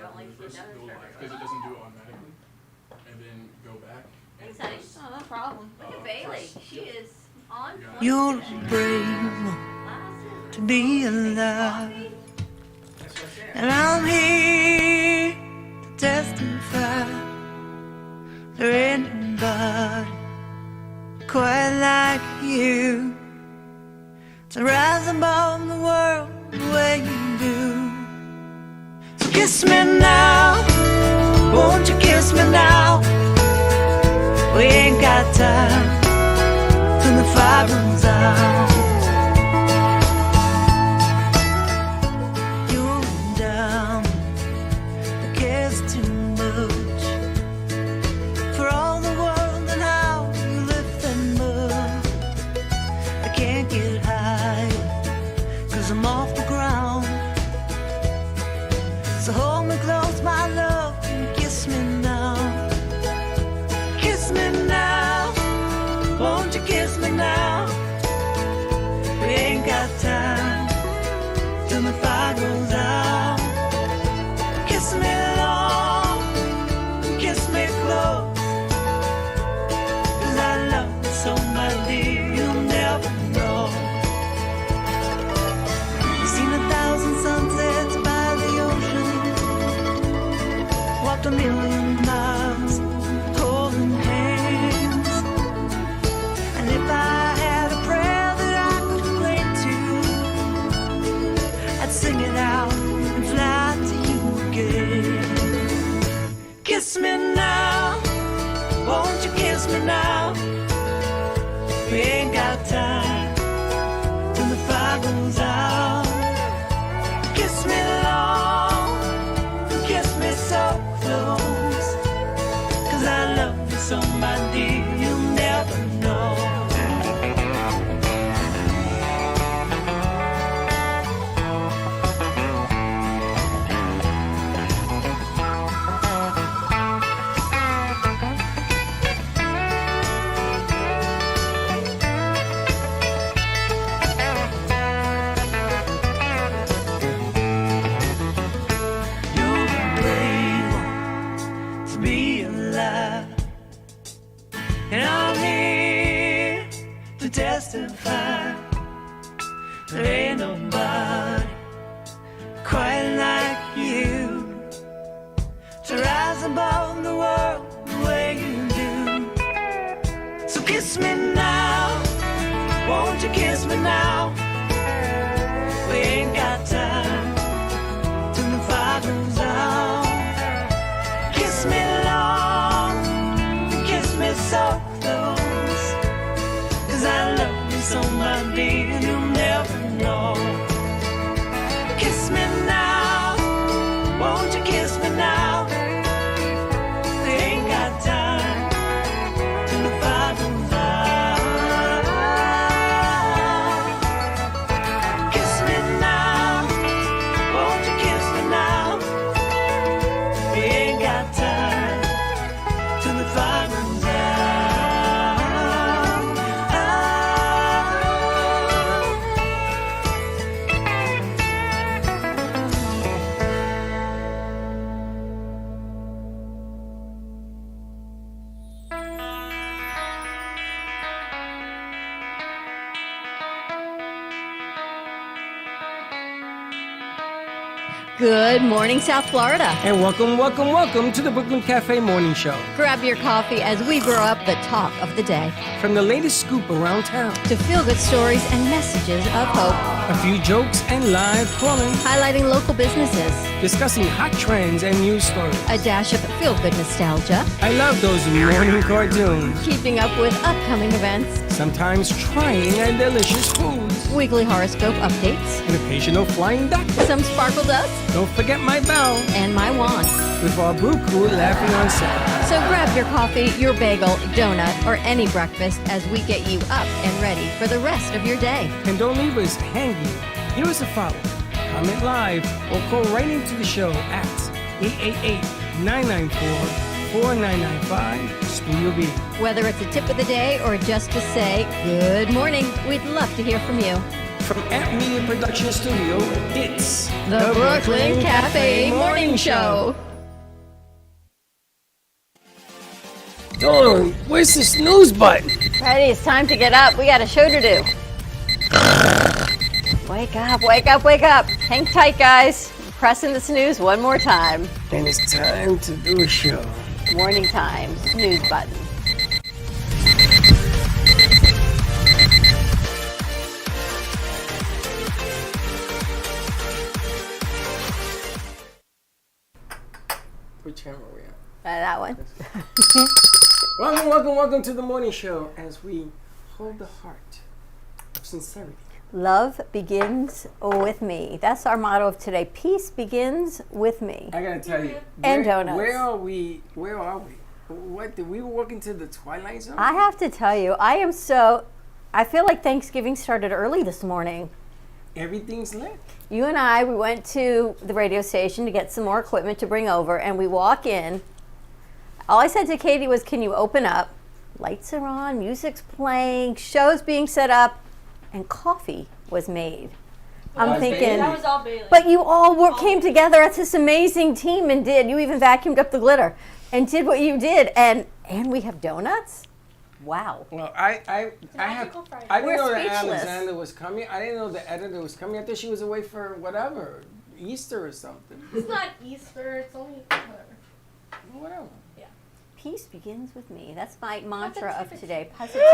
Just go live because it doesn't do it automatically, and then go back. And Thanks, honey. press, Oh, no problem. Look at Bailey. press- She yep. is on You got point. You're today. brave to be alive, Coffee? and I'm here to testify. There ain't nobody quite like you to rise above the world the way you do. So kiss me now, won't you kiss me now? We ain't got time till the fire burns out. You're down, the care's too much for all the world and how you lift them up. I can't get higher, 'cause I'm off the ground. So hold me close, my love, and kiss me now. Kiss me now, won't you kiss me now? We ain't got time till the fire goes out. Kiss me long, kiss me close, 'cause I love you so, my dear, you'll never know. I've seen 1,000 sunsets by the ocean, walked 1,000,000 miles holding hands. And if I had a prayer that I could pray to, I'd sing it out and fly to you again. Kiss me now, won't you kiss me now? We ain't got time till the fire goes out. Kiss me long, kiss me so close, 'cause I love you so, my dear, you'll never know. You're brave to be alive, and I'm here to testify. There ain't nobody quite like you to rise above the world the way you do. So kiss me now, won't you kiss me now? We ain't got time till the fire goes out. Kiss me long, kiss me so close, 'cause I love you so, my dear, you'll never know. Kiss me now, won't you kiss me now? We ain't got time till the fire goes out. Kiss me now, won't you kiss me now? We ain't got time till the fire goes out. Good morning, South Florida. And welcome to the Brooklyn Cafe Morning Show. Grab your coffee as we brew up the talk of the day From the latest scoop around town, to feel-good stories and messages of hope, a few jokes and live calling, highlighting local businesses, discussing hot trends and news stories. a dash of feel-good nostalgia, I love those morning cartoons, keeping up with upcoming events, sometimes trying and delicious foods, weekly horoscope updates, an occasional flying duck. some sparkle dust, Don't forget my bell, and my wand. with our brew crew laughing on set. So grab your coffee, your bagel, donut, or any breakfast as we get you up and ready for the rest of your day. And don't leave us hanging. Give us a follow, comment live, or call right into the show at 888-994-4995, Studio B. Whether it's a tip of the day or just to say good morning, we'd love to hear from you. from Amp Media Production Studio, it's The Brooklyn Cafe Morning Show. Dawn, where's the snooze button? Freddie, it's time to get up. We got a show to do. Wake up, wake up, wake up. Hang tight, guys. Pressing the snooze one more time. And it's time to do a show. Morning time, snooze button. Which camera are we at? That one. Welcome to the morning show as we hold the heart of sincerity. Love begins with me. That's our motto of today. Peace begins with me. I gotta tell you, And donuts. Where are we? What did we walk into the twilight zone? I have to tell you, I feel like Thanksgiving started early this morning. Everything's lit. You and I, we went to the radio station to get some more equipment to bring over, and we walk in. All I said to Katie was, can you open up? Lights are on, music's playing, show's being set up, and coffee was made. I'm Was thinking, Bailey? That was all Bailey. but you all came together as this amazing team and you even vacuumed up the glitter and did what you did, and we have donuts? Wow. Well, I didn't We're know that speechless. Alexander was coming. I didn't know the editor was coming. I thought she was away for whatever, Easter or something. It's not Easter. It's only Whatever. Peace begins with me. That's my mantra of Positivity. today. Positivity.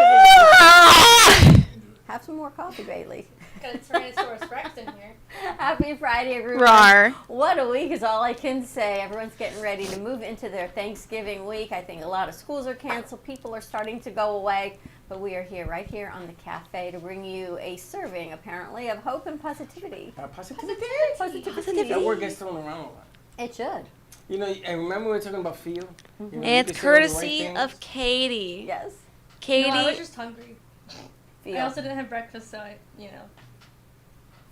Have some more coffee, Bailey. got a Tyrannosaurus Rex in here. Happy Friday, everyone. Rawr. What a week is all I can say. Everyone's getting ready to move into their Thanksgiving week. I think a lot of schools are canceled. People are starting to go away. But we are here, right here on the cafe, to bring you a serving, apparently, of hope and positivity. Positivity. Positivity. That word gets thrown around a lot. It should. You know, and remember we were talking about feel? You know, you And can it's say all the right courtesy things. of Katie. Yes. Katie. No, I was just hungry. Feel. I also didn't have breakfast, so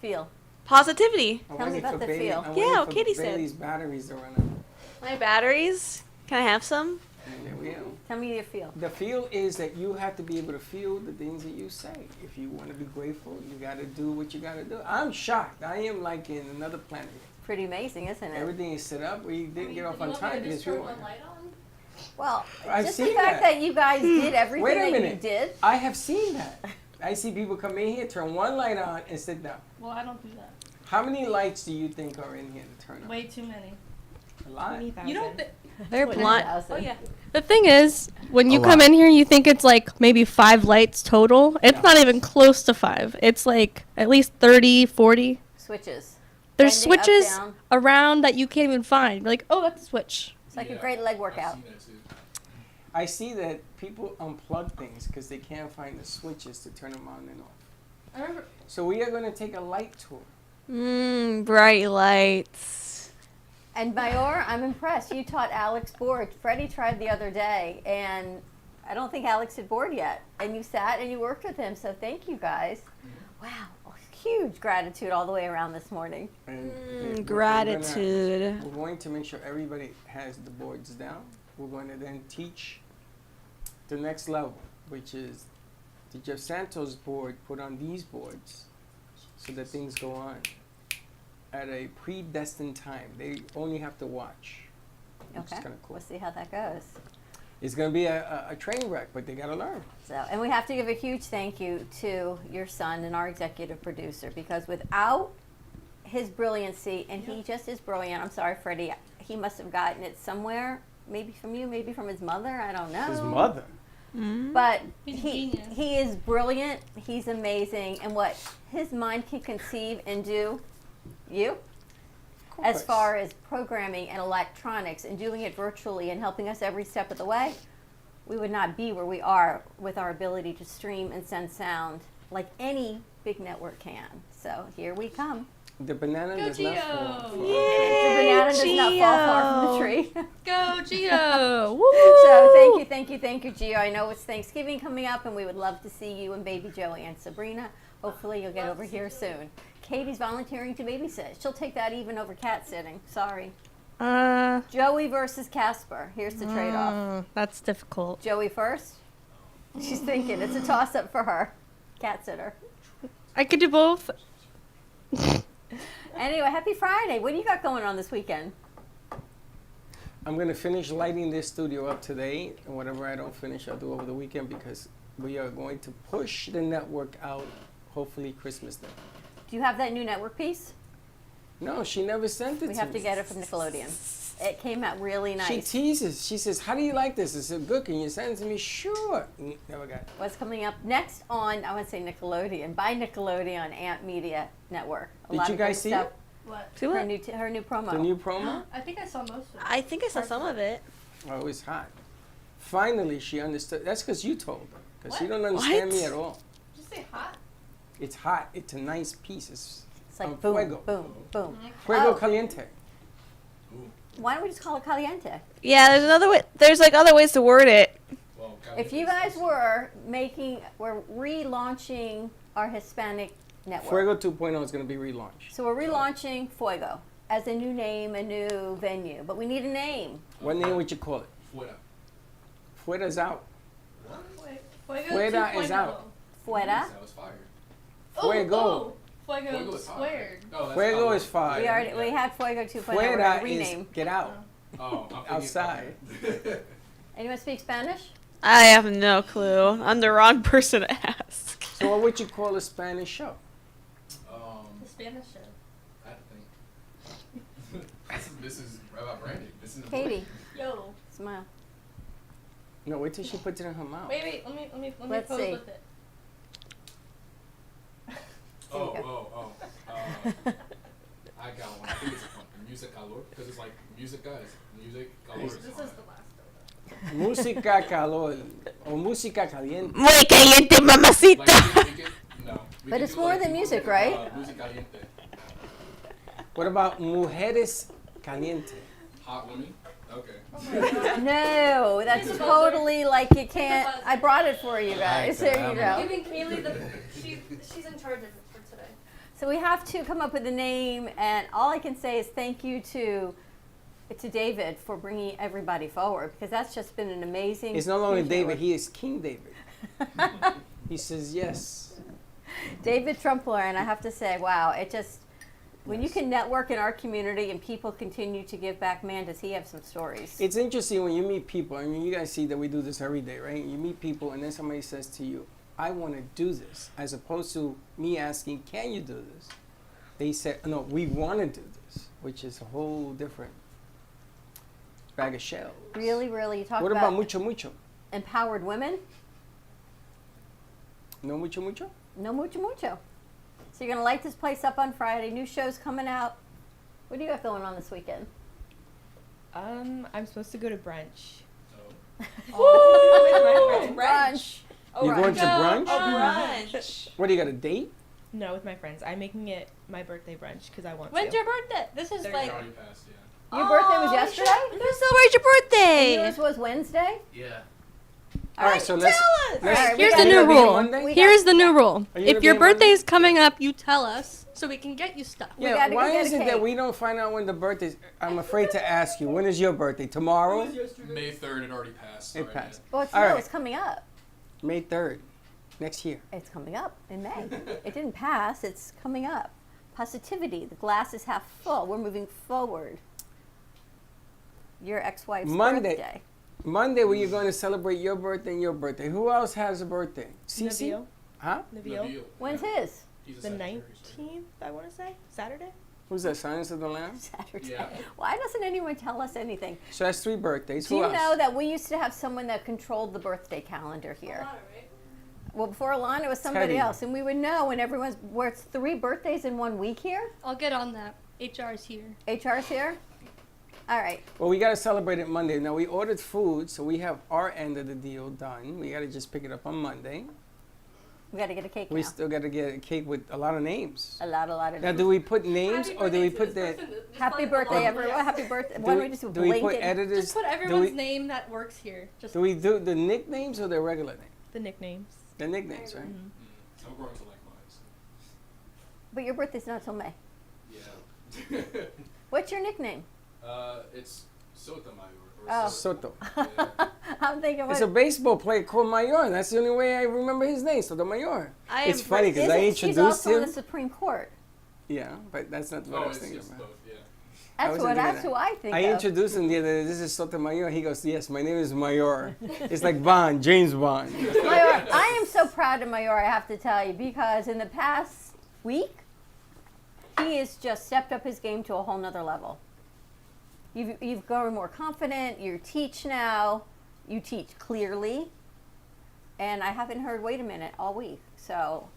Feel. Positivity. I'm Tell me waiting about for the Bailey- feel. I'm Yeah, waiting what for Katie said. Bailey's batteries to run out. My batteries. Can I have some? And there we go. Tell me your feel. The feel is that you have to be able to feel the things that you say. If you want to be grateful, you got to do what you got to do. I'm shocked. I am like in another planet. Pretty amazing, isn't it? Everything is set up. We didn't get off on time because we weren't. Well, I've just the seen fact that. that you guys did everything Wait a that you minute. did. I have seen that. I see people come in here, turn one light on, and sit down. Well, I don't do that. How many lights do you think are in here to turn on? Way too many. A lot. You don't think? They're blunt. 20,000. Oh yeah. The thing is, when you A come lot. in here, you think it's like maybe 5 lights total. It's Yeah. not even close to 5. It's like at least 30, 40. Switches. There's Bending up, switches down. around that you can't even find. You're like, oh, that's a switch. It's like a great leg workout. I've seen that too. I see that people unplug things because they can't find the switches to turn them on and off. I remember. So we are going to take a light tour. Bright lights. And Mayor, I'm impressed. You taught Alex board. Freddie tried the other day, and I don't think Alex had board yet. And you sat and you worked with him, so thank you guys. Wow, huge gratitude all the way around this morning. And we're Gratitude. We're going to make sure everybody has the boards down. We're going to then teach the next level, which is the Jeff Santos board put on these boards so that things go on at a predestined time. They only have to watch, which Okay, is kind of cool. we'll see how that goes. It's going to be a train wreck, but they got to learn. So, and we have to give a huge thank you to your son and our executive producer, because without his brilliancy, and he just is brilliant. I'm sorry, Freddie. He must have gotten it somewhere, maybe from you, maybe from his mother. I don't know. His mother. But He's a he genius. he is brilliant. He's amazing, and what his mind can conceive and do, you, as course. far as programming and electronics and doing it virtually and helping us every step of the way, we would not be where we are with our ability to stream and send sound like any big network can. So here we come. The banana Go does not Gio. fall. The banana does not fall far from the tree. Go, Gio! Woo! So thank you, Gio. I know it's Thanksgiving coming up, and we would love to see you and baby Joey and Sabrina. Hopefully you'll get over here soon. Katie's volunteering to babysit. She'll take that even over cat sitting. Sorry. Joey versus Casper. Here's the trade-off. That's difficult. Joey first? She's thinking. It's a toss-up for her. Cat sitter. I could do both. Anyway, happy Friday. What do you got going on this weekend? I'm gonna finish lighting this studio up today, and whatever I don't finish, I'll do over the weekend because we are going to push the network out. Hopefully Christmas Day. Do you have that new network piece? No, she never sent it We to have me. to get it from Nickelodeon. It came out really She nice. teases. She says, "How do you like this?" I said, "Good. Can you send it to me?" Sure. Never got it. What's coming up next on, I want to say Nickelodeon, by Nickelodeon on Ant Media Network. A Did lot you of great guys see stuff. it? What? See Her what? new promo. The new promo? I think I saw most of it. I think I saw some of it. Oh, it was hot. Finally, she understood. That's because you told her. Because she What? don't understand me What? at all. Did you say hot? It's hot. It's a nice piece. It's It's like on boom, fuego. boom, boom. Fuego Oh. caliente. Why don't we just call it caliente? Yeah, there's another way. There's like other ways to word it. Well, If you guys were relaunching our Hispanic network. Fuego 2.0 is going to be relaunched. So we're relaunching Fuego as a new name, a new venue, but we need a name. What name would you call it? Fuera. Fuera's out. Fuego Fuera is 2.0. out. Fuera. That was fire. Fuego. Oh, Fuego, Fuego is hard. squared. No, that's Fuego not is fire. We had Fuego 2.0. We're Fuera gonna is rename. get out. Oh, I'm thinking, Outside. okay. Anyone speak Spanish? I have no clue. I'm the wrong person to ask. So what would you call a Spanish show? The Spanish show. I had to think. This is about branding. This is Katie, Yo. smile. No, wait till she puts it in her mouth. Wait. Let me Let's pose see. with it. There you Oh. I got one. I think it's a music calor because it's like music guys. Music calor. This is the last Música calor o música caliente. Muy caliente, mamacita. Like, we could, no. we But could it's do, more like, than music, right? Music caliente. What about mujeres caliente? Hot women. Okay. No, that's It's a totally like you can't. I brought it for you guys. There you go. Giving Kaylee she's in charge of it for today. So we have to come up with a name, and all I can say is thank you to David for bringing everybody forward because that's just been an amazing. It's no longer huge David, network. he is King David. He says yes. David Trumpler, and I have to say, wow, it just when you can network in our community and people continue to give back, man, does he have some stories? It's interesting when you meet people. I mean, you guys see that we do this every day, right? You meet people, and then somebody says to you, I want to do this, as opposed to me asking, can you do this? They said, no, we want to do this, which is a whole different bag of shells. Really, you talk What about mucho mucho? empowered women? No mucho mucho? No mucho. So you're gonna light this place up on Friday. New shows coming out. What do you got going on this weekend? I'm supposed to go to brunch. Oh, brunch. You're going to brunch? Brunch. What, do you got a date? No, with my friends. I'm making it my birthday brunch because I want When's to. your birthday? This is Thursday. like It already passed, yeah. Your birthday was Oh, yesterday? Let's celebrate your birthday. Yours was Wednesday? Yeah. All right, so let's. All right, we Here's gotta the go new to rule. Monday? We Here's the new rule. Are you gonna If be your on Monday? birthday's coming up, you tell us so we can get you stuff. We Yeah, gotta go why get is a it that cake. we don't find out when the birthday? I'm afraid to ask you. When is your birthday? Tomorrow? May 3rd, it already passed. It Sorry, passed. Well, it's, All no, right. it's coming up. May 3rd, next year. It's coming up in May. It didn't pass. It's coming up. Positivity. The glass is half full. We're moving forward. Your ex-wife's Monday. birthday. Monday, we are going to celebrate your birthday and your birthday. Who else has a birthday? Cece? Nabil. Huh? Nabil. Nabil, When's yeah. his? He's a The Sagittarius, right? 19th, I want to say. Saturday? Who's that? Silence of the Lambs? Saturday. Yeah. Why doesn't anyone tell us anything? So that's 3 birthdays. Do Who you else? know that we used to have someone that controlled the birthday calendar here? Well, before Alana, it was somebody Teddy. else, and we would know when everyone's where it's 3 birthdays in 1 week here. I'll get on that. HR's here. HR's here. All right. Well, we got to celebrate it Monday. Now, we ordered food, so we have our end of the deal done. We got to just pick it up on Monday. We got to get a cake We now. still got to get a cake with a lot of names. A lot of. Now, do we put names or do we put the... Happy birthday, everyone! Happy birthday! Why don't we just do we put blanket? editors? Just put do everyone's we- name that works here. Just Do we do the nicknames or the regular name? The nicknames. The nicknames, right? I'm growing to like mine. So. But your birthday's not till May. Yeah. What's your nickname? It's Sotomayor. Oh. Soto. Yeah. I'm thinking, It's what? a baseball player called Mayor. That's the only way I remember his name, Sotomayor. I It's am funny because I She's introduced also on him. the Supreme Court. Yeah, but that's not what I Oh, was it's thinking just about. both, yeah. That's wasn't thinking that's that. who I think I of. introduced him the other day. This is Sotomayor. He goes, yes, my name is Mayor. It's like Bond, James Bond. Mayor, I am so proud of Mayor, I have to tell you, because in the past week, he has just stepped up his game to a whole nother level. You've grown more confident. You teach now. You teach clearly. And I haven't heard, wait a minute, all week. So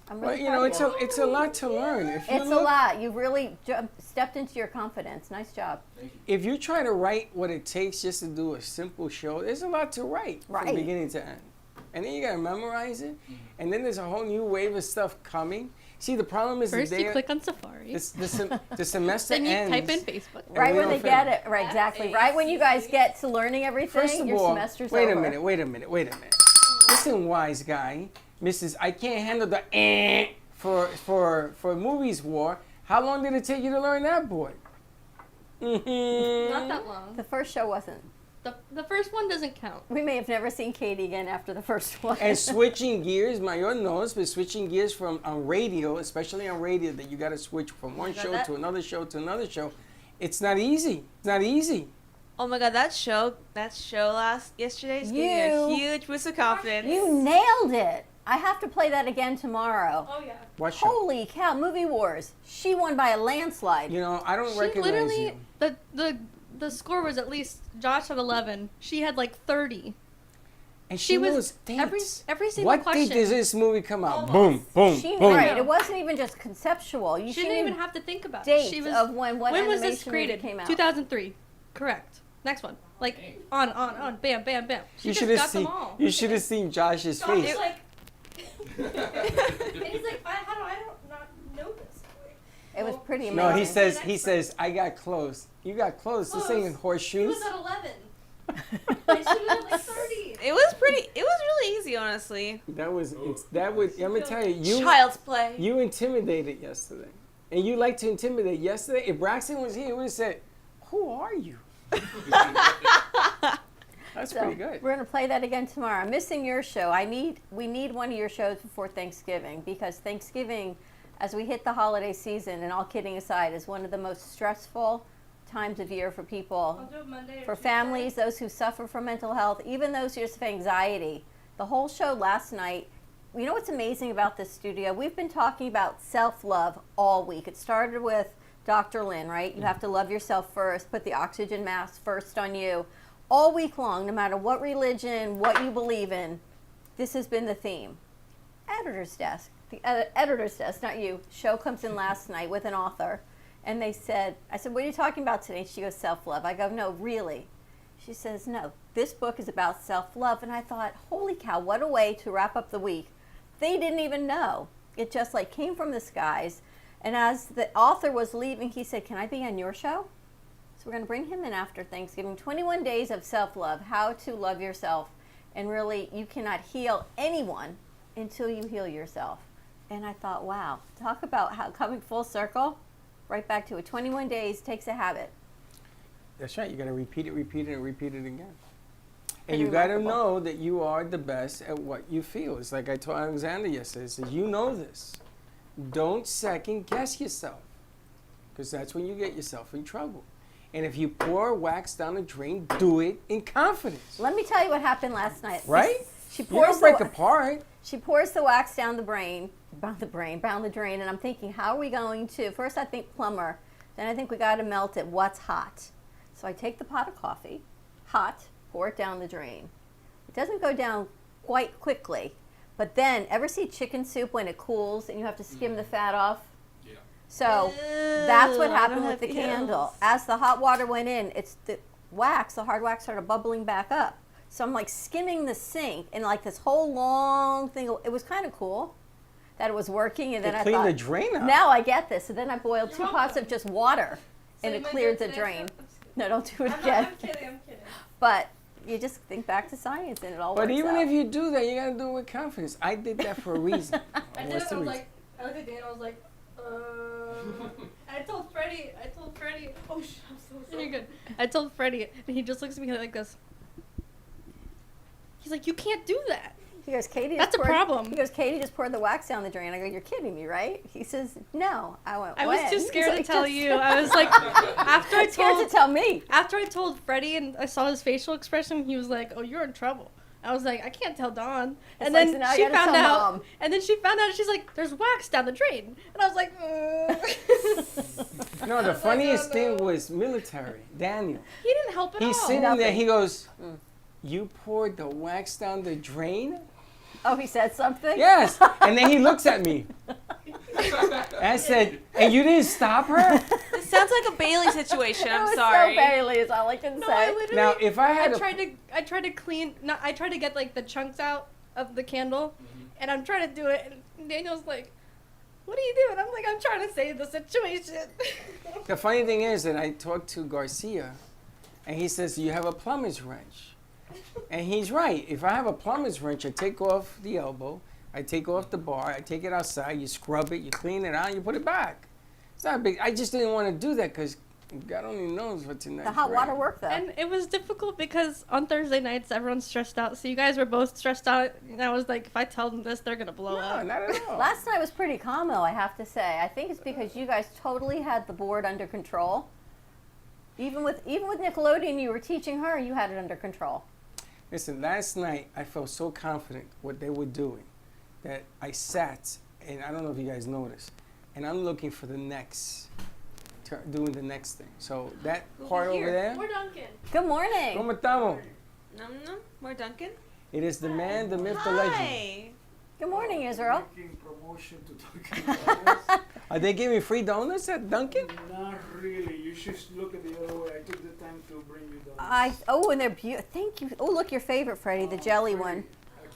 I'm really Well, you proud know, of you. it's a lot to learn. If you It's a look, lot. You really stepped into your confidence. Nice job. Thank you. if you try to write what it takes just to do a simple show, there's a lot to write from Right. beginning to end. And then you gotta memorize it, and then there's a whole new wave of stuff coming. See, the problem is First, the you day click on Safari. the semester Then you ends. type in Facebook. and Right we when don't they get finish. it. Right, exactly. Right when you guys get to learning everything, First of your all, semester's wait over. a minute. Listen, wise guy, Mrs. I can't handle the for movies war. How long did it take you to learn that boy? Not that long. The first show wasn't. The first one doesn't count. We may have never seen Katie again after the first one. And switching gears, Mayor knows, but switching gears from on radio, especially on radio, that you got to switch from one God, show that- to another show to another show. It's not easy. It's not easy. Oh my god, that show yesterday is giving me a You- huge boost of confidence. You nailed it. I have to play that again tomorrow. Oh yeah. What show? Holy cow, Movie Wars. She won by a landslide. You know, I don't She recognize literally you. the score was at least Josh had 11. She had like 30. And She she was knows dates. every single What question. date does this movie come out? Almost. Boom, boom, She boom. right. It wasn't even just conceptual. She didn't knew even have to think about dates it. She was of when what when was animation this movie created? came out. 2003. Correct. Next one. Like on, bam, bam, bam. She You just should have got seen. them all. You should have seen Josh's Josh face. is like, and he's like, I don't not know this. It was pretty amazing. No, he Amazing. says. He says. I got close. You got close. This ain't Close. He horseshoes. was at 11. And she was at like 30. It was really easy, honestly. That was. It's, that would. I'm gonna tell you. You. Child's play. You intimidated yesterday, and you like to intimidate yesterday. If Braxton was here, he would have said, "Who are you?" That's So, pretty good. We're gonna play that again tomorrow. I'm missing your show. We need one of your shows before Thanksgiving, because Thanksgiving, as we hit the holiday season, and all kidding aside, is one of the most stressful times of year for people. I'll do it Monday or For Tuesday. families, those who suffer from mental health, even those who just have anxiety. The whole show last night, you know what's amazing about this studio? We've been talking about self-love all week. It started with Dr. Lynn, right? You have to love yourself first, put the oxygen mask first on you. All week long, no matter what religion, what you believe in, this has been the theme. Editor's desk, the editor's desk, not you. Show comes in last night with an author. And I said, what are you talking about today? She goes, self-love. I go, no, really? She says, no, this book is about self-love. And I thought, holy cow, what a way to wrap up the week. They didn't even know. It just like came from the skies. And as the author was leaving, he said, can I be on your show? So we're going to bring him in after Thanksgiving. 21 days of self-love, how to love yourself. And really, you cannot heal anyone until you heal yourself. And I thought, wow, talk about how coming full circle. Right back to it. 21 days takes a habit. That's right. You got to repeat it again. And Pretty you got to remarkable. know that you are the best at what you feel. It's like I told Alexander yesterday. I said, you know this. Don't second guess yourself, because that's when you get yourself in trouble. And if you pour wax down the drain, do it in confidence. Let me tell you what happened last night. Right? She You pours don't break the, apart. She pours the wax down the drain, down the drain, and I'm thinking, how are we going to? First, I think plumber. Then I think we got to melt it. What's hot? So I take the pot of coffee, hot, pour it down the drain. It doesn't go down quite quickly, but then ever see chicken soup when it cools and you have to skim the fat off? Yeah. So that's what Ew, I happened don't with the have candle. feels. As the hot water went in, it's the wax, the hard wax started bubbling back up. So I'm like skimming the sink and like this whole long thing. It was kind of cool that it was working. And To then I clean thought, the drain out. now I get this. So then I boiled You're 2 pots welcome. of just water So and you it might cleared do the it today, drain. so- I'm just kidding. No, don't do it I'm again. kidding. But you just think back to science and it all But works even out. if you do that, you got to do it with confidence. I did that for a reason. I did What's it. the I was reason? like, I looked at Dan. I was like, I told Freddie. Oh, I'm so sorry. You're good. I told Freddie, and he just looks at me like this. He's like, you can't do that. He goes, Katie. That's a problem. He goes, Katie just poured the wax down the drain. I go, you're kidding me, right? He says, no. I went, I was when? too He's scared to like, tell "Just-" you. I was like, after I scared to told tell me. after I told Freddie and I saw his facial expression, he was like, oh, you're in trouble. I was like, I can't tell Dawn. It's And like, then so now I she gotta found tell out. Mom. And then she found out. She's like, "There's wax down the drain." And I was like, No, the funniest thing was military. Daniel. he didn't help at all. He's sitting there. Nothing. He goes, "You poured the wax down the drain?" Oh, he said something? Yes. And then he looks at me. I said, "And you didn't stop her?" It sounds like a Bailey situation. It I'm was sorry. so Bailey is all I can No, say. I literally. Now, if I had I tried to clean. No, I tried to get like the chunks out of the candle, and I'm trying to do it. And Daniel's like, "What are you doing?" I'm like, "I'm trying to save the situation." The funny thing is that I talked to Garcia, and he says, "You have a plumber's wrench." And he's right. If I have a plumber's wrench, I take off the elbow, I take off the bar, I take it outside, you scrub it, you clean it out, you put it back. It's not big. I just didn't want to do that because God only knows what's in that The hot drain. water worked, though. And it was difficult because on Thursday nights everyone's stressed out. So you guys were both stressed out, and I was like, if I tell them this, they're gonna blow No, up. not at all. Last night was pretty calm, though, I have to say. I think it's because you guys totally had the board under control. Even with Nickelodeon, you were teaching her, you had it under control. Listen, last night I felt so confident what they were doing that I sat, and I don't know if you guys noticed, and I'm looking for the next, doing the next thing. So that part over there, We're Duncan. Good morning. ¿Cómo estamos? No, more Duncan. It is the man, the myth, the legend. Hi. Good morning, Israel. Making promotion to Dunkin' Are they giving free donuts at Dunkin'? Not really. You should look at the other way. I took the time to bring you donuts. And they're beautiful. Thank you. Oh, look, your favorite, Freddie, the jelly one.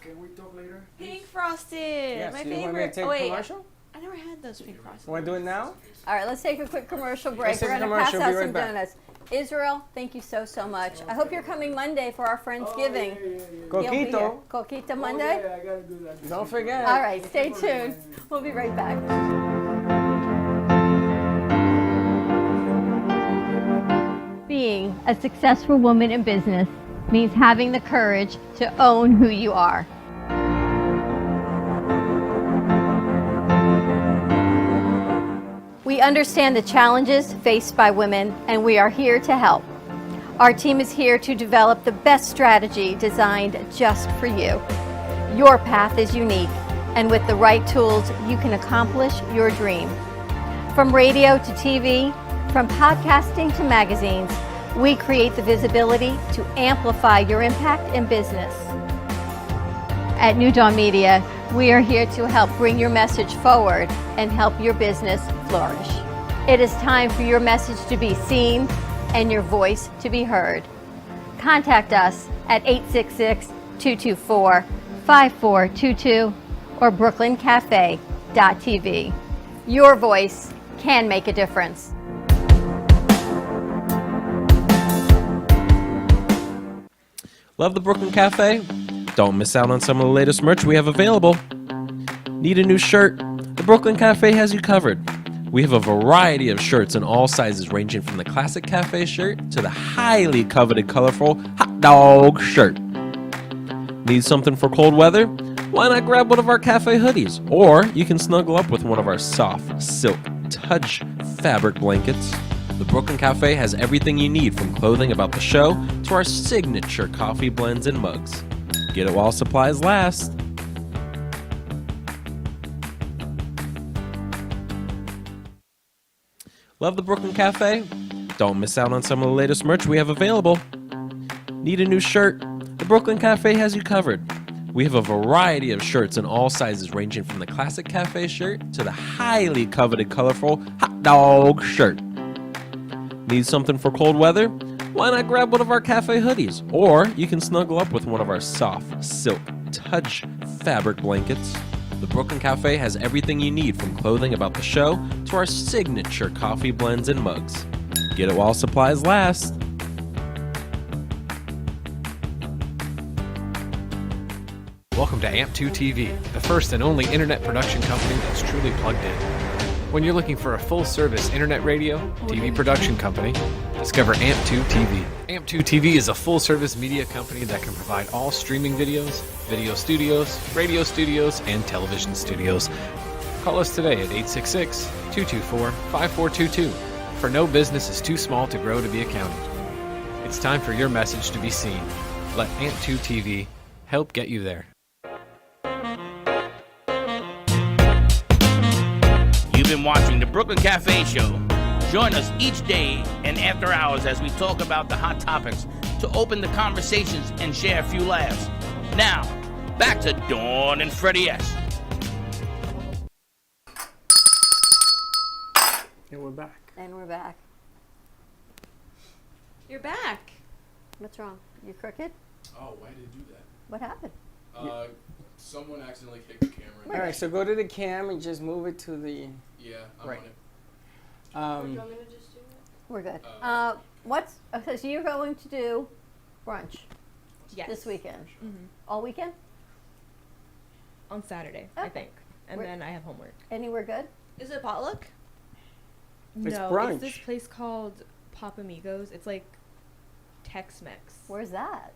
Can we talk later? Pink frosted. Yes. My You want me to favorite. take Oh a wait, commercial? I never had those pink frosted. Want to do it now? All right, let's take a quick commercial break. Let's take We're a going to pass commercial, out be right some back. donuts. Israel, thank you so much. I hope you're coming Monday for our Friendsgiving. Oh, You'll be here. Coquito. Coquito Monday? yeah, I gotta do that. Don't forget. All right, stay tuned. We'll be right back. Being a successful woman in business means having the courage to own who you are. We understand the challenges faced by women, and we are here to help. Our team is here to develop the best strategy designed just for you. Your path is unique, and with the right tools, you can accomplish your dream. From radio to TV, from podcasting to magazines, we create the visibility to amplify your impact in business. At New Dawn Media, we are here to help bring your message forward and help your business flourish. It is time for your message to be seen and your voice to be heard. Contact us at 866-224-5422 or brooklyncafe.tv. Your voice can make a difference. Love the Brooklyn Cafe? Don't miss out on some of the latest merch we have available. Need a new shirt? The Brooklyn Cafe has you covered. We have a variety of shirts in all sizes, ranging from the classic cafe shirt to the highly coveted colorful hot dog shirt. Need something for cold weather? Why not grab one of our cafe hoodies? Or you can snuggle up with one of our soft silk touch fabric blankets. The Brooklyn Cafe has everything you need, from clothing about the show to our signature coffee blends and mugs. Get it while supplies last. Love the Brooklyn Cafe? Don't miss out on some of the latest merch we have available. Need a new shirt? The Brooklyn Cafe has you covered. We have a variety of shirts in all sizes, ranging from the classic cafe shirt to the highly coveted colorful hot dog shirt. Need something for cold weather? Why not grab one of our cafe hoodies? Or you can snuggle up with one of our soft silk touch fabric blankets. The Brooklyn Cafe has everything you need, from clothing about the show to our signature coffee blends and mugs. Get it while supplies last. Welcome to AMP2 TV, the first and only internet production company that's truly plugged in. When you're looking for a full-service internet radio, TV production company, discover AMP2 TV. AMP2 TV is a full-service media company that can provide all streaming videos, video studios, radio studios, and television studios. Call us today at 866-224-5422. For no business is too small to grow to be accounted. It's time for your message to be seen. Let AMP2 TV help get you there. You've been watching the Brooklyn Cafe Show. Join us each day and after hours as we talk about the hot topics to open the conversations and share a few laughs. Now, back to Dawn and Freddie S. And we're back. And we're back. You're back. What's wrong? You crooked? Oh, why did it do that? What happened? Someone accidentally kicked the camera. All right, so go to the cam and just move it to the. Yeah, I'm Right. on it. We're good. So you're going to do brunch Yes. this weekend? Mhm. All weekend? On Saturday, I Okay. think. And Where- then I have homework. Anywhere good? Is it potluck? It's No, brunch. it's this place called Papamigos. It's like Tex-Mex. Where's that?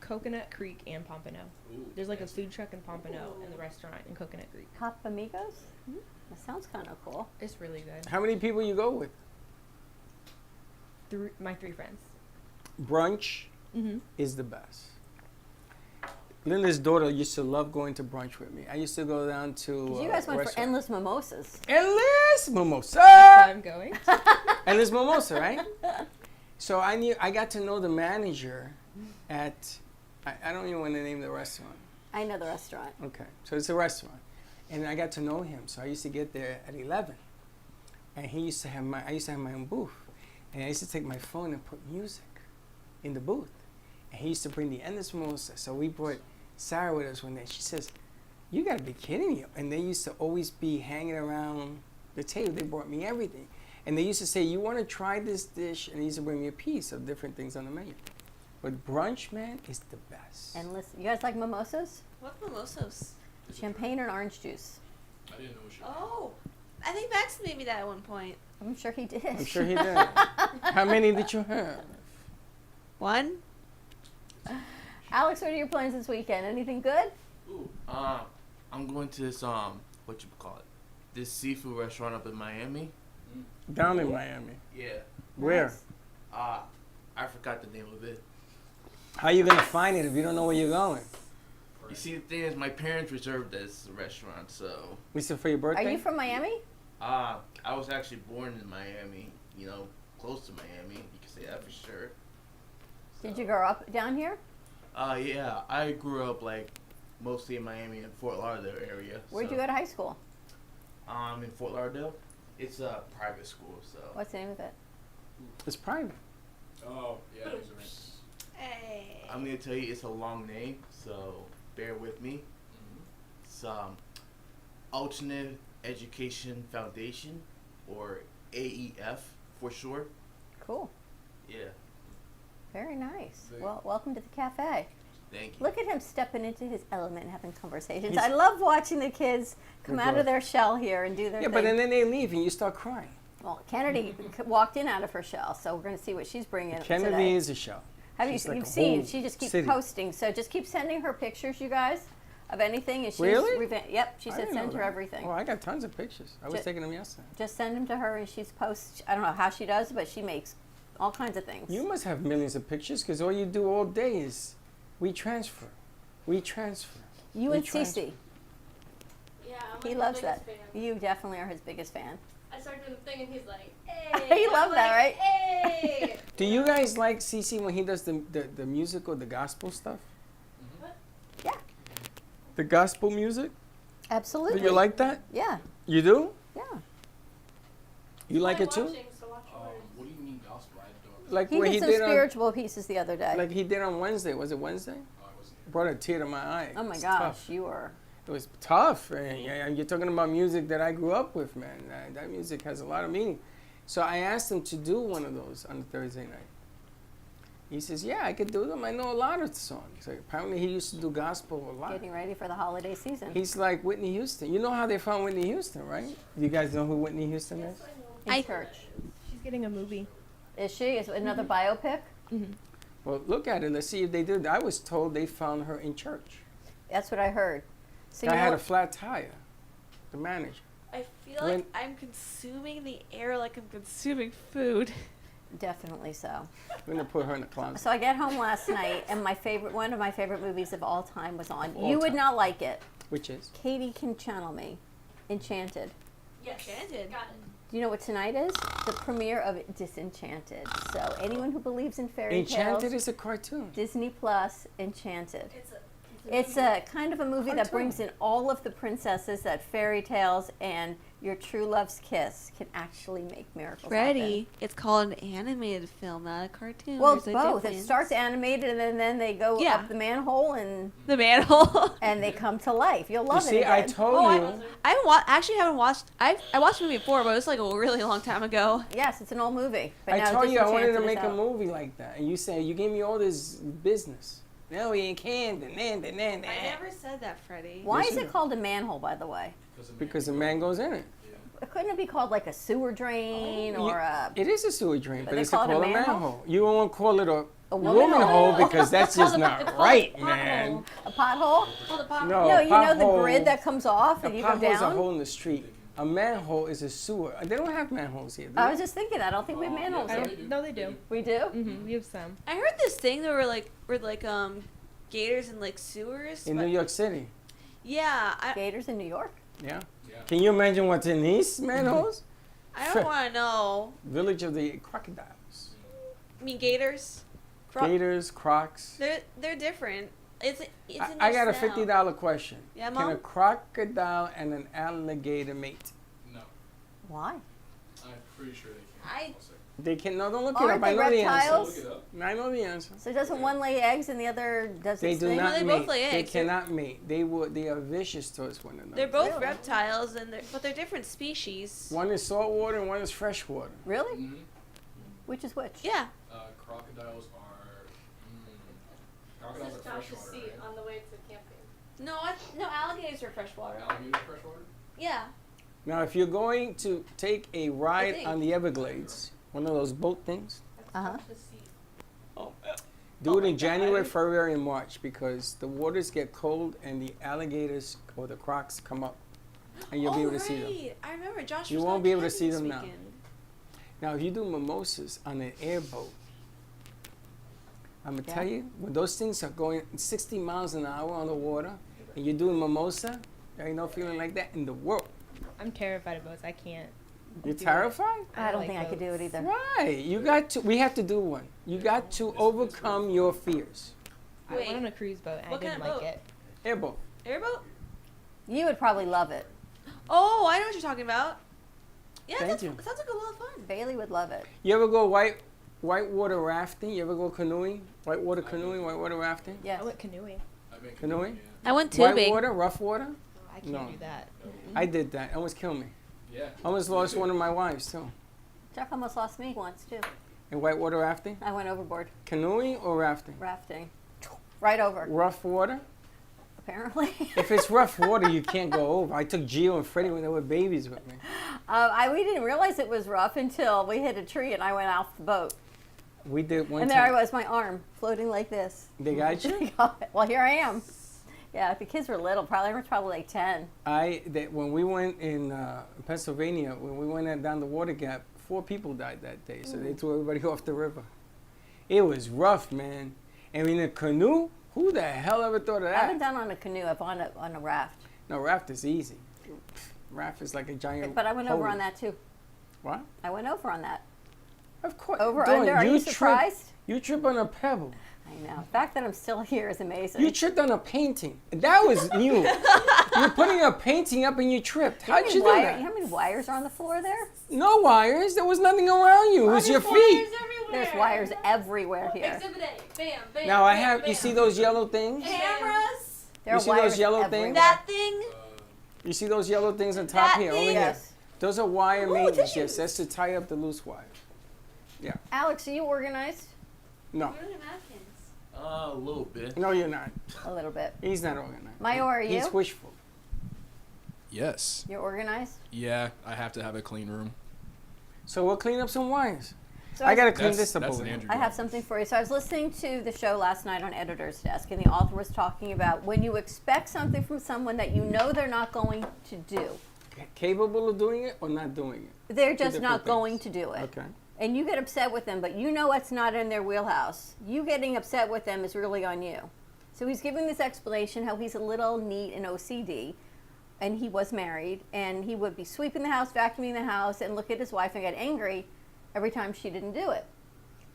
Coconut Creek and Pompano. Ooh, There's like a fancy. food truck in Pompano and the restaurant in Coconut Creek. Papamigos? That sounds kind of cool. It's really good. How many people you go with? My 3 friends. Brunch Mm-hmm. is the best. Linda's daughter used to love going to brunch with me. I used to go down to. 'Cause you guys went for restaurant. endless mimosas. Endless mimosa. I'm going. Endless mimosa, right? So I got to know the manager at. I don't even want to name the restaurant. I know the restaurant. Okay, so it's a restaurant, and I got to know him. So I used to get there at 11, and he used to have I used to have my own booth, and I used to take my phone and put music in the booth, and he used to bring the endless mimosa. So we brought Sarah with us one day. She says, "You gotta be kidding me!" And they used to always be hanging around the table. They brought me everything, and they used to say, "You want to try this dish?" And he used to bring me a piece of different things on the menu. But brunch, man, is the best. Endless. You guys like mimosas? What mimosas? Champagne and orange juice. I didn't know what she Oh, I think Max made me that at one point. I'm sure he did. I'm sure he did. How many did you have? One? Alex, what are your plans this weekend? Anything good? Ooh, I'm going to this what you call it, this seafood restaurant up in Miami. Down in Miami. Yeah. Where? I forgot the name of it. How you gonna find it if you don't know where you're going? You see, the thing is, my parents reserved this restaurant, so. We said for your birthday. Are you from Miami? I was actually born in Miami. You know, close to Miami. You can say that for sure. Did you grow up down here? Yeah, I grew up like mostly in Miami and Fort Lauderdale area. Where'd you go to high school? In Fort Lauderdale. It's a private school, so. What's the name of it? It's private. Oh, yeah, there's a ring. Hey. I'm gonna tell you it's a long name, so bear with me. It's Alternative Education Foundation, or AEF for short. Cool. Yeah. Very nice. Great. Well, welcome to the cafe. Thank you. Look at him stepping into his element and having conversations. He's- I love watching the kids come They're out of good. their shell here and do their Yeah, thing. but then they leave and you start crying. Well, Kennedy walked in out of her shell, so we're going to see what she's bringing Kennedy today. is a show. Have She's you like you've a seen? whole She just keeps city. posting. So just keep sending her pictures, you guys, of anything. And she's Really? Yep. She I said didn't send know her that. everything. Oh, I got tons of pictures. I was Ju- taking them yesterday. Just send them to her, and she's posts. I don't know how she does, but she makes all kinds of things. You must have millions of pictures because all you do all day is we transfer. We transfer. You we and transfer. Cece. Yeah, I'm He like loves the biggest that. fan. You definitely are his biggest fan. I started doing the thing and he's like, hey. He I'm loves that, like, right? Hey. Do you guys like CC when he does the musical, the gospel stuff? What? Yeah. The gospel music? Absolutely. Do you like that? Yeah. You do? Yeah. You like I'm it too? watching, so watch yours. What do you mean gospel? I don't. Like He what did he some did on, spiritual pieces the other day. like he did on Wednesday. Was it Wednesday? Oh, I wasn't. Brought a tear to my eye. oh my It's gosh, tough. you were. It was tough. And you're talking about music that I grew up with, man. That music has a lot of meaning. So I asked him to do one of those on Thursday night. He says, yeah, I could do them. I know a lot of songs. So apparently he used to do gospel a lot. Getting ready for the holiday season. He's like Whitney Houston. You know how they found Whitney Houston, right? You guys know who Whitney Houston is? In church. She's getting a movie. Is she? Is it another biopic? Well, look at it. Let's see if they did. I was told they found her in church. That's what I heard. So Guy you had know, a flat tire. The manager. I feel When- like I'm consuming the air like I'm consuming food. definitely so. We're gonna put her in the closet. So I get home last night, and one of my favorite movies of all time was on. All You would time. not like it. Which is? Katie can channel me. Enchanted. Yes. Enchanted. Do you know what tonight is? The premiere of Disenchanted. So anyone who believes in fairy Enchanted tales, is a cartoon. Disney Plus, Enchanted. It's a kind of a movie that brings in all of the princesses that fairy tales and your true love's kiss can actually make miracles Freddie, it's called an animated film, not a cartoon. happen. Well, There's it's a both. It difference. starts animated and then they go Yeah. up the manhole and The manhole. and they come to life. You'll love You see, it. I again. told you. Actually haven't watched. I watched the movie before, but it was like a really long time ago. Yes, it's an old movie. But I now told you I wanted to Disenchanted is make a out. movie like that, and you said you gave me all this business. No, you can't. I never said that, Freddie. Why Yes, is you it do. called a manhole, by the way? Because the man goes in it. Couldn't it be called like a sewer drain or a? It is a sewer drain, But but they it's call it a called a manhole? manhole. You won't call it a woman woman hole hole. because that's just not right, man. A pothole? No, No, a you know the pothole- grid that comes off A and you go pothole's a down? hole in the street. A manhole is a sewer. They don't have manholes here. Do I they? was just thinking, I don't think we have manholes I here. don't, no, they do. We do? Mm-hmm. We have some. I heard this thing that were like gators in like sewers. in but- New York City. Yeah, Gators in New York? Yeah. Yeah. Can you imagine what's in these manholes? I don't want to know. Village of the crocodiles. I mean, gators. Gators, crocs. They're different. It's in I your got a sound. $50 question. Yeah, Can Mom? a crocodile and an alligator mate? No, Why? I'm pretty sure they can't. They can. No, don't look it Aren't up. I they know the answer. reptiles? Look it up. I know the answer. So doesn't one lay eggs and the other does They its do thing? not they mate. both lay They eggs. cannot mate. They are vicious towards one another. They're both Really? reptiles, but they're different species. One is salt water and one is fresh water. Really? Mm-hmm. Which is which? Yeah. Crocodiles are. Crocodiles are freshwater. Right? on the way to camping. No, alligators are freshwater. Alligators are freshwater. Yeah. Now, if you're going to take a ride think. on the Everglades, one of those boat things, Uh-huh. do it in January, February, and March because the waters get cold and the alligators or the crocs come up, and you'll be able to see them. I remember Josh. You was won't going be able to camping see this them now. weekend. Now, if you do mimosas on an airboat, I'm gonna Yeah. tell you, when those things are going 60 miles an hour on the water, and you're doing mimosa, there ain't no feeling like that in the world. I'm terrified of boats. I can't. You're do it. terrified? I don't like think I could do it boats. either. Right. You got to. We have to do one. You got to overcome your fears. I Wait. went on a cruise boat and I What didn't kind of like boat? it. Airboat. Airboat? You would probably love it. Oh, I know what you're talking about. Yeah, Thank you. that sounds like a lot of fun. Bailey would love it. You ever go whitewater rafting? You ever go canoeing? Whitewater canoeing, whitewater rafting? Yes. I went canoeing. I've been Canoeing? I went tubing. Whitewater, rough water? Oh, I can't No. do that. I did that. It almost killed me. Yeah. I almost lost one of my wives too. Chuck almost lost me once too. In whitewater rafting? I went overboard Canoeing or rafting? rafting. Right over, Rough water? apparently. If it's rough water, you can't go over. I took Gio and Freddie when they were babies with me. We didn't realize it was rough until we hit a tree and I went off the boat. We did one And time. there I was, my arm floating like this. They got you? Well, here I am. Yeah, the kids were little. I was probably like 10. When we went in Pennsylvania, when we went down the water gap, 4 people died that day. So they threw everybody off the river. It was rough, man. And in a canoe, who the hell ever thought of I haven't that? done on a canoe. I've on a raft. No, raft is easy. Raft is like a giant. But I went over hole. on that too. What? I went over on that. Of course. Over, Dawn, under. Are you trip- surprised? You trip on a pebble. I know. The fact that I'm still here is amazing. You tripped on a painting. That was new. You're putting a painting up and you tripped. How'd you do You know that? how many wires are on the floor there? No wires. There was nothing around you. It was your feet. There's wires everywhere here. Exhibit A. Bam, bam. Now I have. You see those yellow things? Cameras? There You are see those wires yellow everywhere. things? That thing? You see those yellow things on top That here? Over thing? here. Yes. Those are wire Ooh, maintenance. tissues. Yes, that's to tie up the loose wire. Yeah. Alex, are you organized? No. We don't have napkins. A little bit. No, you're not. A little bit. He's not organized. Mayo, are you? He's wishful. Yes. You're organized? Yeah, I have to have a clean room. So we'll clean up some wires. So I gotta was- clean this up That's over an here. Andrew. I have something for you. So I was listening to the show last night on Editor's Desk, and the author was talking about when you expect something from someone that you know they're not going to do. Capable of doing it or not doing it? They're Two just different not things. going to do it. Okay. And you get upset with them, but you know it's not in their wheelhouse. You getting upset with them is really on you. So he's giving this explanation how he's a little neat and OCD, and he was married, and he would be sweeping the house, vacuuming the house, and look at his wife and get angry every time she didn't do it.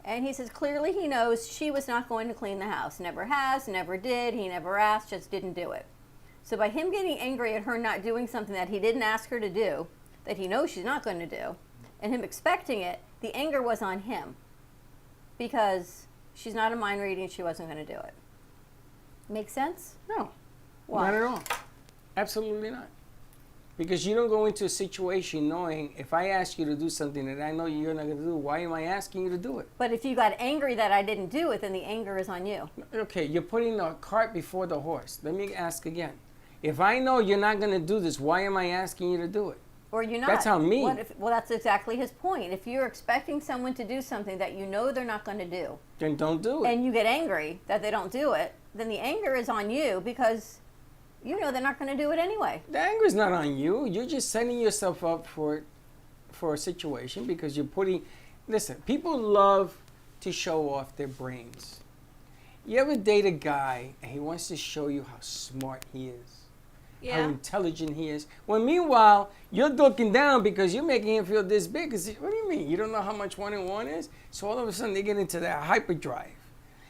And he says clearly he knows she was not going to clean the house. Never has, never did, he never asked, just didn't do it. So by him getting angry at her not doing something that he didn't ask her to do, that he knows she's not going to do, and him expecting it, the anger was on him because she's not a mind reading, she wasn't going to do it. Make sense? No. Why? Not at all. Absolutely not. Because you don't go into a situation knowing if I ask you to do something that I know you're not going to do, why am I asking you to do it? But if you got angry that I didn't do it, then the anger is on you. Okay, you're putting the cart before the horse. Let me ask again. If I know you're not going to do this, why am I asking you to do it? Or you're not. That's on me. Well, that's exactly his point. If you're expecting someone to do something that you know they're not going to do, Then don't do it. and you get angry that they don't do it, then the anger is on you because you know they're not going to do it anyway. The anger is not on you. You're just setting yourself up for a situation because you're putting. Listen, people love to show off their brains. You ever date a guy and he wants to show you how smart he is, how Yeah. intelligent he is, when meanwhile you're looking down because you're making him feel this big? 'Cause what do you mean? You don't know how much 1 and 1 is? So all of a sudden they get into that hyperdrive.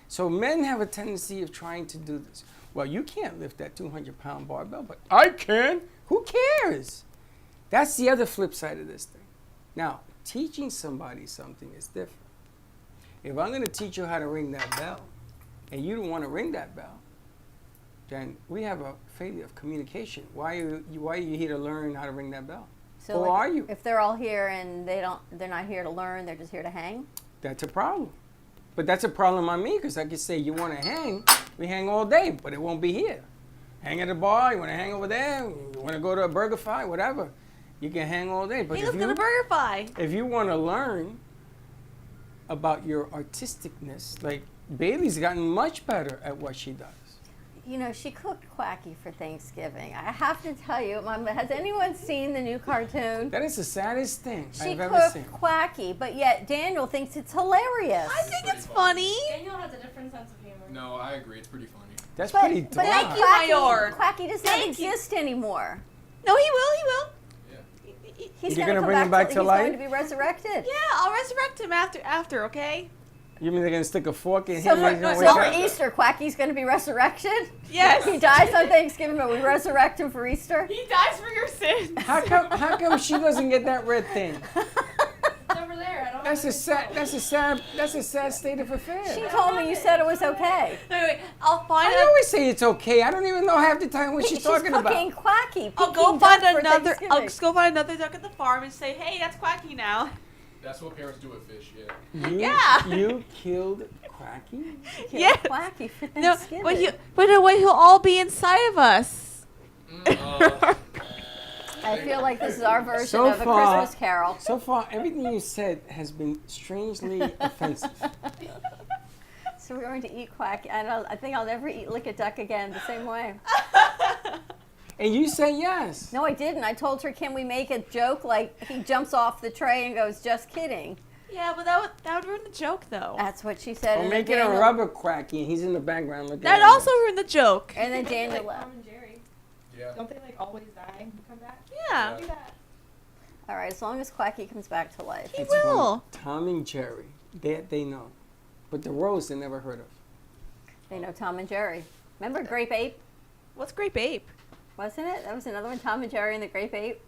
So men have a tendency of trying to do this. Well, you can't lift that 200-pound barbell, but I can. Who cares? That's the other flip side of this thing. Now, teaching somebody something is different. If I'm going to teach you how to ring that bell, and you don't want to ring that bell, then we have a failure of communication. Why are you here to learn how to ring that bell? So Or like, are you? If they're all here and they're not here to learn, they're just here to hang. That's a problem. But that's a problem on me because I could say you want to hang, we hang all day, but it won't be here. Hang at a bar, you want to hang over there, you want to go to a BurgerFi, whatever. You can hang all day. But Hey, let's go to BurgerFi. if you want to learn about your artisticness, like Bailey's gotten much better at what she does. You know, she cooked Quacky for Thanksgiving. I have to tell you, Mom, has anyone seen the new cartoon? That is the saddest thing She I've ever seen. cooked Quacky, but yet Daniel thinks it's hilarious. I think it's funny. Daniel has a different sense of humor. No, I agree. It's pretty funny. That's But, pretty but dry. Thank you, Quacky, Mayor. Quacky does not Thank you. exist anymore. No, he will. He will. He's You're gonna gonna come bring him back to he's life? going to be resurrected. Yeah, I'll resurrect him after. Okay. You mean they're going to stick a fork in So him? and he's gonna for, wake so for up? Easter, Quacky's going to be resurrected? Yes. He dies on Thanksgiving, but we resurrect him for Easter? He dies for your sins. How come she doesn't get that red thing? It's over there. I don't That's a sad state of affairs. She told me you said it was okay. Wait. I'll find I always say it's okay. I don't even know half the time what she's talking cooking about. Quacky. I'll go Peking find duck for another. I'll Thanksgiving. just go find another duck at the farm and say, "Hey, that's Quacky now." That's what parents do with fish, yeah. Yeah. You killed Quacky? Yeah. Quacky for No, Thanksgiving. but no way, he'll all be inside of us. I feel like this is our version So of a far- Christmas Carol. So far, everything you said has been strangely offensive. So we're going to eat Quacky. I think I'll never lick a duck again the same way. And you said yes. No, I didn't. I told her, can we make a joke like he jumps off the tray and goes, just kidding. Yeah, but that would ruin the joke, though. That's what she said. Or and make then it a Daniel- rubber Quacky and he's in the background looking That at also ruined the joke. And then Daniel Like left. Tom and Jerry. Yeah. Don't they like always die and come back? Yeah. Do that. All right, as long as Quacky comes back to life. He It's will. funny. Tom and Jerry, they know. But the Rose they never heard of. They know Tom and Jerry. Remember Grape Ape? What's Grape Ape? Wasn't it? That was another one, Tom and Jerry and the Grape Ape.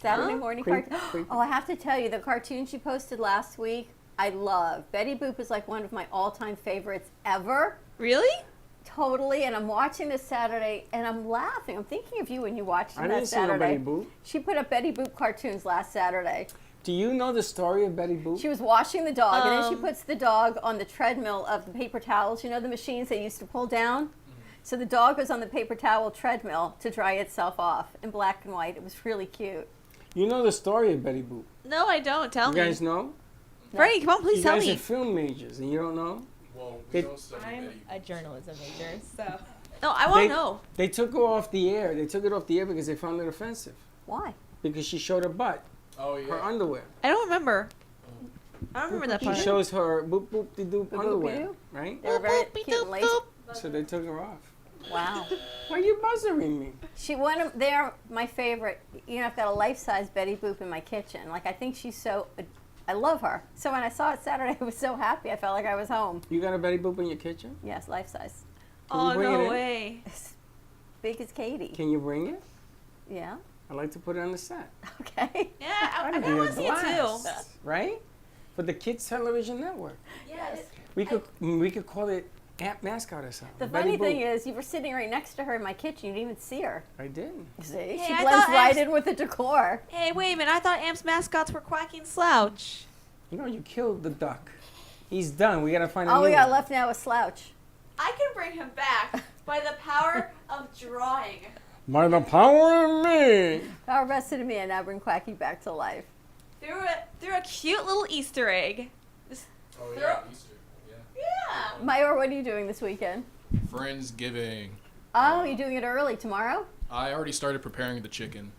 Saturday morning Creep- cartoon. creep. Oh, I have to tell you, the cartoon she posted last week, I love. Betty Boop is like one of my all-time favorites ever. Really? Totally. And I'm watching this Saturday, and I'm laughing. I'm thinking of you when you watched I it didn't that see no Saturday. Betty Boop. She put up Betty Boop cartoons last Saturday. Do you know the story of Betty Boop? She was washing the dog, and then she Um. puts the dog on the treadmill of the paper towels. You know the machines they used to pull down? So the dog was on the paper towel treadmill to dry itself off in black and white. It was really cute. You know the story of Betty Boop? No, I don't. Tell You me. guys know? Frankie, come on, please you tell guys me. are film majors and you don't know? Well, we They- don't study I'm Betty. a journalism major, so. No, I want They- to know. They took her off the air. They took it off the air because they found it offensive. Why? Because she showed her butt, Oh her yeah. underwear. I don't remember. I don't remember that She part. shows her boop boop de doop Boop, boop, underwear, de-doop. right? They were very cute and lazy. So they took her off. Wow. Why are you buzzing me? They're my favorite. You know, I've got a life-size Betty Boop in my kitchen. Like, I think she's so, I love her. So when I saw it Saturday, I was so happy. I felt like I was home. You got a Betty Boop in your kitchen? Yes, life-size. Can you Oh, bring it no in? way. As big as Katie. Can you bring it? Yeah. I'd like to put it on the set. Okay. Yeah, I That'd kind be of a want to see it blast, right? For the Kids Television Network. too. Yes. We could call it Amp Mascot or something. The Betty funny thing Boop. is, you were sitting right next to her in my kitchen. You didn't even see her. I didn't. See? Hey, She I blends thought right Amps- in with the decor. Hey, wait a minute. I thought Amp's mascots were Quacking Slouch. You know, you killed the duck. He's done. We gotta find a All new we got one. left now is Slouch. I can bring him back by the power of drawing. By the power of me. Our best of me and now bring Quacky back to life. Through a cute little Easter egg. Oh yeah, Easter. Yeah. Yeah. Mayor, what are you doing this weekend? Friendsgiving. Oh, you're doing it early tomorrow? I already started preparing the chicken,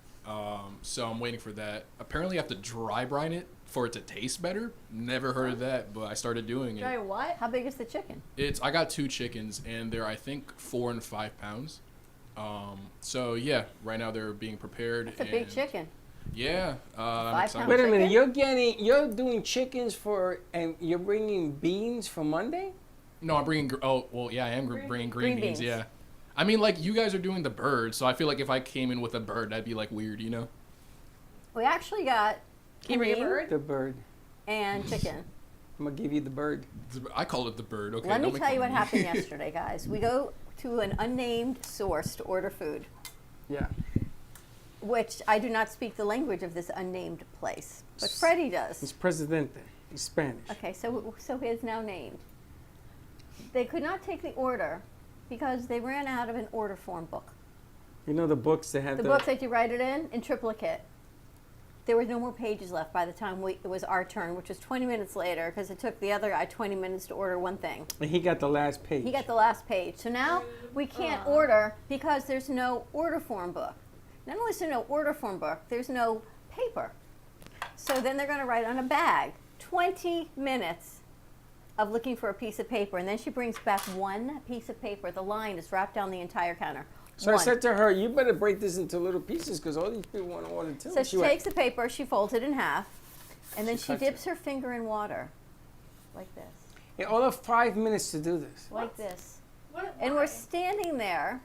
so I'm waiting for that. Apparently, I have to dry brine it for it to taste better. Never heard of that, but I started doing Try it. what? How big is the chicken? I got 2 chickens, and they're I think 4 and 5 pounds. So yeah, right now they're being prepared. It's a big and- chicken. Yeah, I'm 5 excited. pounds. Wait a minute. Chicken? You're doing chickens and you're bringing beans for Monday? No, I'm bringing. Oh, well, yeah, I am bringing green beans. beans. Yeah, I mean, like you guys are doing the bird, so I feel like if I came in with a bird, that'd be like weird, you know? We actually got Can you bring a Kareem bird? The bird. and chicken. I'm gonna give you the bird. I call it the bird. Okay. Let me don't make tell you fun what of me. happened yesterday, guys. We go to an unnamed source to order food, Yeah. which I do not speak the language of this unnamed place, but Freddie It's does. Presidente. It's Spanish. Okay, so he is now named. They could not take the order because they ran out of an order form book. You know the books that have The books that you write it in triplicate. There were no more pages left by the time it was our turn, which was 20 minutes later because it took the other guy 20 minutes to order one thing. And he got the last page. He got the last page. So now we can't order because there's no order form book. Not only is there no order form book, there's no paper. So then they're going to write on a bag. 20 minutes of looking for a piece of paper. And then she brings back one piece of paper. The line is wrapped down the entire counter. So I One. said to her, you better break this into little pieces because all these people want to order too. So she went, takes the paper, she folds it in half, and then She she cuts dips her finger in water. Like this. "Yeah, all of 5 minutes to do this. Like this. What, And we're standing there.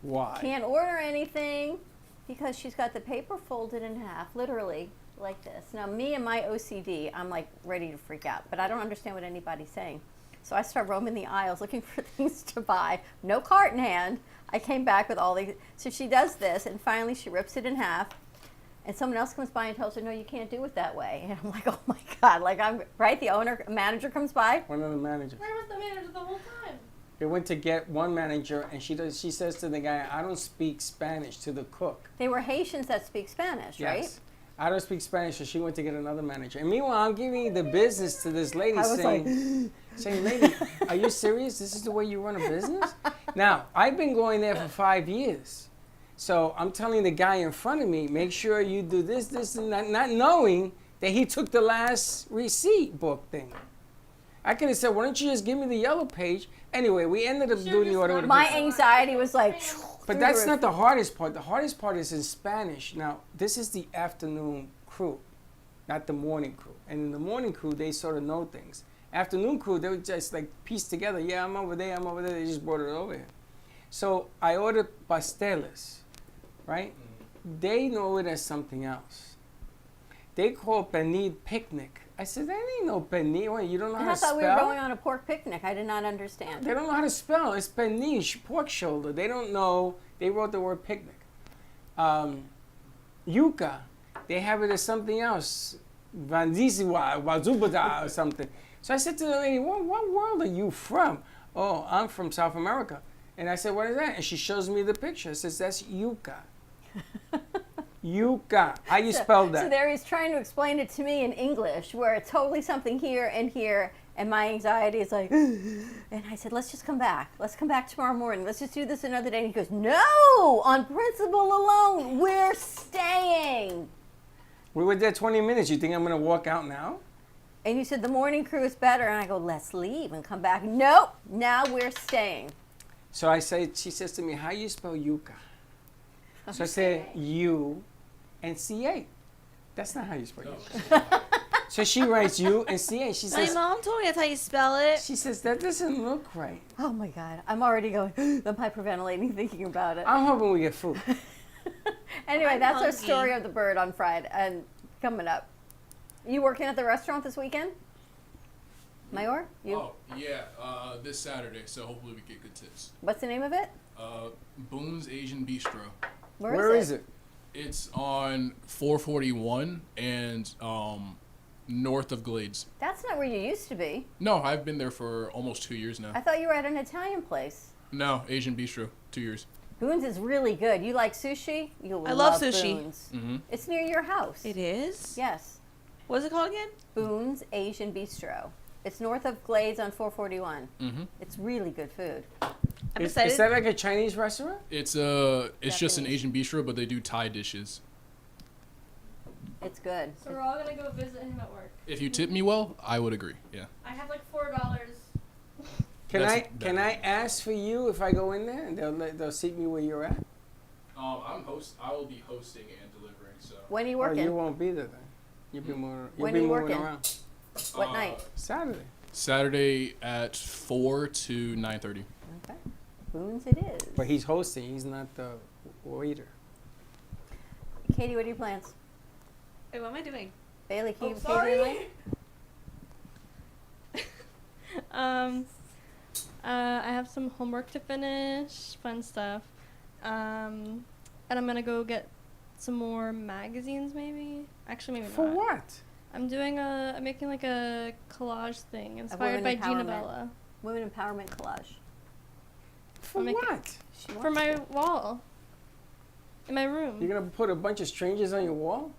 Why? Can't order anything because she's got the paper folded in half, literally like this. Now, me and my OCD, I'm like ready to freak out, but I don't understand what anybody's saying. So I start roaming the aisles looking for things to buy. No cart in hand. I came back with all these. So she does this, and finally she rips it in half. And someone else comes by and tells her, no, you can't do it that way. And I'm like, oh my God. Like, I'm right. The manager comes by. One of the managers. Where was the manager the whole time? They went to get one manager, and she says to the guy, I don't speak Spanish, to the cook. They were Haitians that speak Spanish, right? Yes. I don't speak Spanish, so she went to get another manager. And meanwhile, I'm giving the business to this lady I was saying, lady, are you serious? This is the way you run a business? Now, I've been going there for 5 years. So I'm telling the guy in front of me, make sure you do this, this, and that, not knowing that he took the last receipt book thing. I could have said, why don't you just give me the yellow page? Anyway, we ended up doing the order with the My person. anxiety was like, But that's not the hardest part. The hardest part is in Spanish. Now, this is the afternoon crew, not the morning crew. And in the morning crew, they sort of know things. Afternoon crew, they would just like piece together. Yeah, I'm over there, I'm over there. They just brought it over here. So I ordered pasteles, right? They know it as something else. They call pernil picnic. I said, that ain't no pernil. Wait, you don't know how I to thought spell? we were going on a pork picnic. I did not understand. They don't know how to spell. It's pernil, pork shoulder. They don't know. They wrote the word picnic. Yuca, they have it as something else. Vandisiwa, Wazubada or something. So I said to the lady, what world are you from? Oh, I'm from South America. And I said, what is that? And she shows me the picture. It says, that's yuca. Yuca. How you spell that? So there he's trying to explain it to me in English, where it's totally something here and here, and my anxiety is like, and I said, let's just come back. Let's come back tomorrow morning. Let's just do this another day. And he goes, no, on principle alone, we're staying. We were there 20 minutes. You think I'm going to walk out now? And you said the morning crew is better, and I go, let's leave and come back. Nope, now we're staying. So I say, she says to me, how you spell yuca? So I say U-N-C-A. That's not how you spell yuca. So she writes U-N-C-A. She My says, mom told me that's how you spell it. she says, that doesn't look right. Oh my God, I'm already going, I'm hyperventilating thinking about it. I'm hoping we get food. Anyway, I'm that's our hungry. story of the bird on Friday and coming up. You working at the restaurant this weekend? Mayor? You? Oh, yeah, this Saturday, so hopefully we get good tips. What's the name of it? Boone's Asian Bistro. Where is it? It's on 441 and north of Glades. That's not where you used to be. No, I've been there for almost 2 years now. I thought you were at an Italian place. No, Asian Bistro, 2 years. Boone's is really good. You like sushi? You'll I love sushi. Boone's. Mm-hmm. It's near your house. It is? Yes. What is it called again? Boone's Asian Bistro. It's north of Glades on 441. Mm-hmm. It's really good food. I'm Is excited. that like a Chinese restaurant? It's just an Japanese. Asian bistro, but they do Thai dishes. It's good. So we're all gonna go visit him at work. If you tip me well, I would agree. Yeah. I have like $4. Can I ask for you if I go in there and they'll seat me where you're at? I will be hosting and delivering. So. When are you Or working? you won't be there then. You'll be more. You'll When be are you moving working? around. What night? Saturday. Saturday at 4 to 9:30. Okay. Boone's it is. But he's hosting. He's not the waiter. Katie, what are your plans? Wait, what am I doing? Bailey, can you sorry. Katie, I have some homework to finish, fun stuff. And I'm gonna go get some more magazines, maybe. Actually, maybe For not. what? I'm making like a collage thing inspired women by Gina empowerment. Bella Women Empowerment Collage. For I'll make it- what? for my wall in my room. You're gonna put a bunch of strangers on your wall?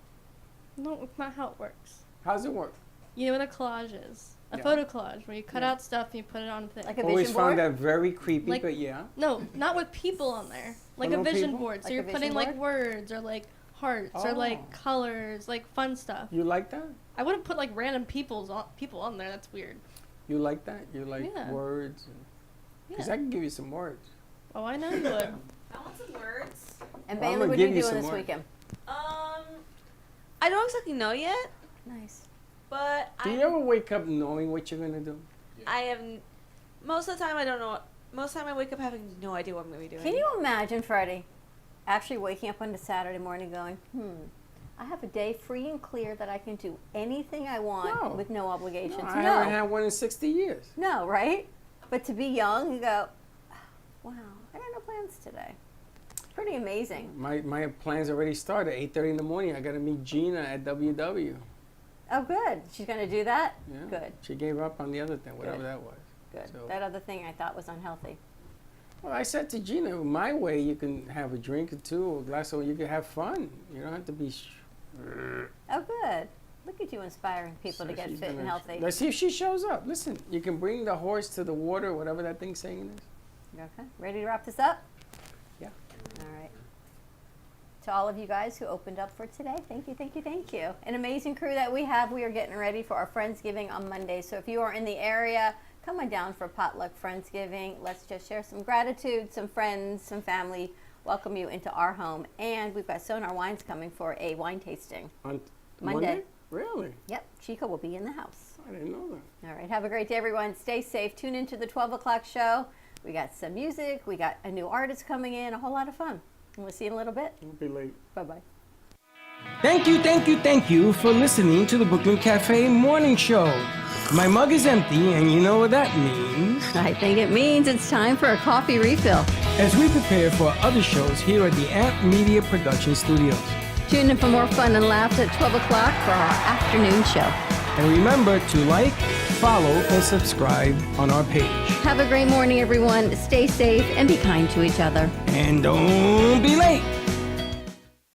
No, it's not how it works. How's it work? You know what a collage is? A Yeah. photo collage where you cut Yeah. out stuff and you put it on things. Like a Always vision found board? that very creepy, Like- but yeah. No, not with people on there. Like no a vision people? board. So Like a you're vision putting like board? words or like hearts or Oh. like colors, like fun stuff. You like that? I wouldn't put like random people on there. That's weird. You like that? You like Yeah. words? Because Yeah. I can give you some words. Oh, I know you would. I want some words. And Well, I'm Bailey, gonna what are give you you doing some this more. weekend? I don't exactly know yet, Nice. but Do you ever wake up knowing what you're gonna do? I have. Most of the time, I don't know. Most of the time, I wake up having no idea what I'm gonna be doing. Can you imagine, Freddie, actually waking up on a Saturday morning going, I have a day free and clear that I can do anything I want No. with no obligations. I haven't had one in 60 years. No, right? But to be young, you go, wow, I got no plans today. Pretty amazing. My plans already started. 8:30 in the morning. I gotta meet Gina at WW. Oh, good. She's going to do that? Yeah. Good, She gave up on the other thing, whatever Good. that was. good. So- That other thing I thought was unhealthy. Well, I said to Gina, my way, you can have a drink or two, or a glass of, you can have fun. You don't have to be. Oh, good. Look at you inspiring people So to get she's fit and gonna- healthy. Let's see if she shows up. Listen, you can bring the horse to the water, whatever that thing's saying is. Okay, ready to wrap this up? Yeah. All right. To all of you guys who opened up for today, thank you, thank you, thank you. An amazing crew that we have. We are getting ready for our Friendsgiving on Monday. So if you are in the area, come on down for potluck Friendsgiving. Let's just share some gratitude, some friends, some family, welcome you into our home. And we've got Sonar Wines coming for a wine tasting. On Monday. Really? Yep, Chico will be in the house. I didn't know that. All right, have a great day, everyone. Stay safe. Tune into the 12 o'clock show. We got some music. We got a new artist coming in. A whole lot of fun. And we'll see you in a little bit. Don't be late. Bye-bye. Thank you for listening to the Brooklyn Cafe Morning Show. My mug is empty, and you know what that means. I think it means it's time for a coffee refill. As we prepare for other shows here at the Amp Media Production Studios. Tune in for more fun and laughs at 12 o'clock for our afternoon show. And remember to like, follow, and subscribe on our page. Have a great morning, everyone. Stay safe and be kind to each other. And don't be late.